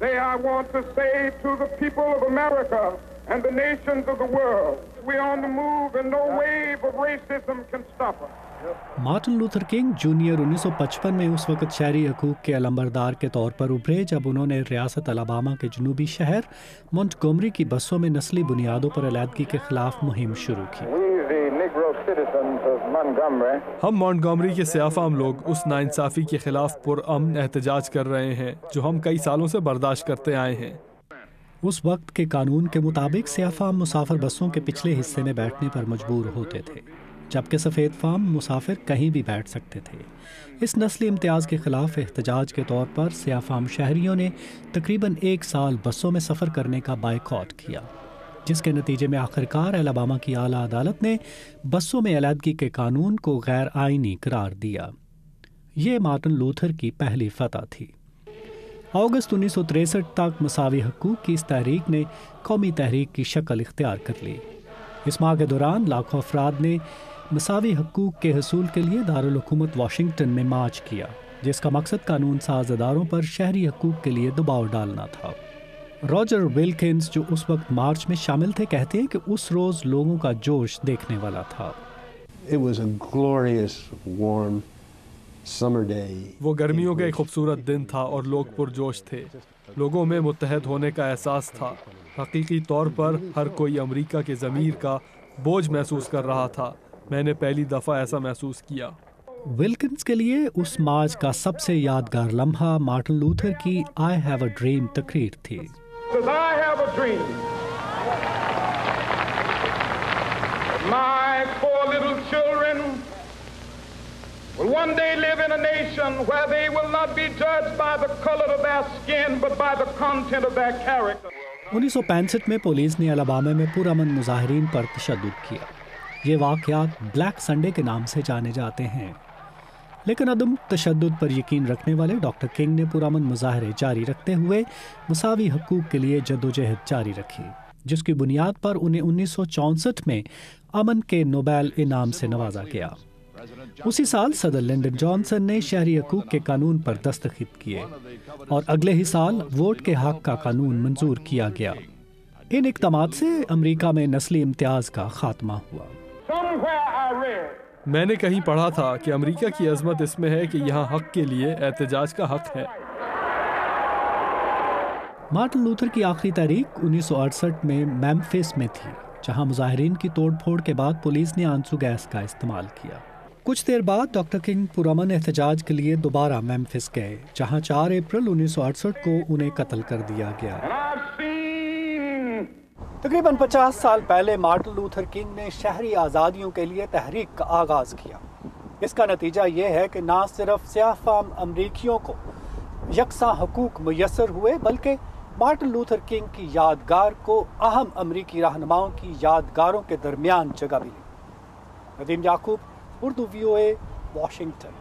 They I want to say to the people of America and the nations of the world, we're on the move and no wave of racism can stop us. Martin Luther king junior 1955 में उस वक्त शहरी हकूक़ के अलंबरदार के तौर पर उभरे जब उन्होंने रियासत अलबामा के जनूबी शहर मॉन्टगोमरी की बसों में नस्ली बुनियादों पर अलहदगी के खिलाफ मुहिम शुरू की। हम मॉन्टगोमरी के सियाफाम लोग उस नाइंसाफ़ी के खिलाफ पुरअमन एहतजाज कर रहे हैं जो हम कई सालों से बर्दाश्त करते आए हैं। उस वक्त के कानून के मुताबिक सियाफाम मुसाफिर बसों के पिछले हिस्से में बैठने पर मजबूर होते थे, जबकि सफ़ेद फाम मुसाफिर कहीं भी बैठ सकते थे। इस नस्ली इम्तियाज़ के ख़िलाफ़ एहतजाज के तौर पर सियाफाम शहरियों ने तकरीबन 1 साल बसों में सफ़र करने का बायकॉट किया, जिसके नतीजे में आखिरकार अलबामा की आला अदालत ने बसों में अलहदगी के कानून को गैर आइनी करार दिया। ये मार्टिन लूथर की पहली फतह थी। अगस्त 1963 तक मसावी हकूक़ की इस तहरीक ने कौमी तहरीक की शक्ल इख्तियार कर ली। इस माह के दौरान लाखों अफराद ने मसावी हकूक़ के हसूल के लिए दारुल हुकूमत वाशिंगटन में मार्च किया, जिसका मकसद कानून साज अदारों पर शहरी हकूक़ के लिए दबाव डालना था। रॉजर विल्किंस, जो उस वक्त मार्च में शामिल थे, कहते हैं कि उस रोज़ लोगों का जोश देखने वाला था। वो गर्मियों का एक खूबसूरत दिन था और लोग पुरजोश थे। लोगों में मुत्तहद होने का एहसास था। हकीकी तौर पर हर कोई अमेरिका के ज़मीर का बोझ महसूस कर रहा था। मैंने पहली दफ़ा ऐसा महसूस किया। विल्किंस के लिए उस मार्च का सबसे यादगार लम्हा मार्टिन लूथर की आई हैव अ ड्रीम तकरीर थी। I have a dream. My 4 little children will one day live in a nation where they will not be judged by the color of their skin but by the content of their character. 1965 में police ने Alabama में पुरअमन मुजाहिरीन पर तशद्दुद किया। ये वाक़यात black Sunday के नाम से जाने जाते हैं। लेकिन अदम तशद्दुद पर यकीन रखने वाले डॉक्टर किंग ने पुरअमन मुजाहरे जारी रखते हुए मसावी हकूक़ के लिए जद्दोजहद जारी रखी, जिसकी बुनियाद पर उन्हें 1964 में अमन के नोबेल इनाम से नवाजा गया। उसी साल सदर लिंडन जॉनसन ने शहरी हकूक़ के कानून पर दस्तखत किए और अगले ही साल वोट के हक़ का कानून मंजूर किया गया। इन इक़दामात से अमेरिका में नस्ली इम्तियाज़ का खात्मा हुआ। मैंने कहीं पढ़ा था कि अमेरिका की अज़मत इसमें है कि यहाँ हक़ के लिए एहतजाज का हक़ है। मार्टिन लूथर की आखिरी तारीख 1968 में मेम्फिस में थी, जहाँ मुजाहिरीन की तोड़फोड़ के बाद पुलिस ने आंसू गैस का इस्तेमाल किया। कुछ देर बाद डॉक्टर किंग पुरअमन एहतजाज के लिए दोबारा मेम्फिस गए, जहाँ 4 अप्रैल 1968 को उन्हें कत्ल कर दिया गया। तकरीबन 50 साल पहले मार्टिन लूथर किंग ने शहरी आज़ादियों के लिए तहरीक का आगाज़ किया। इसका नतीजा ये है कि ना सिर्फ सियाफ़ाम अमरीकियों को यकसा हकूक़ मुयस्सर हुए, बल्कि मार्टिन लूथर किंग की यादगार को अहम अमरीकी रहनुमाओं की यादगारों के दरमियान जगह मिली। नदीम याकूब, उर्दू VOA, वाशिंगटन।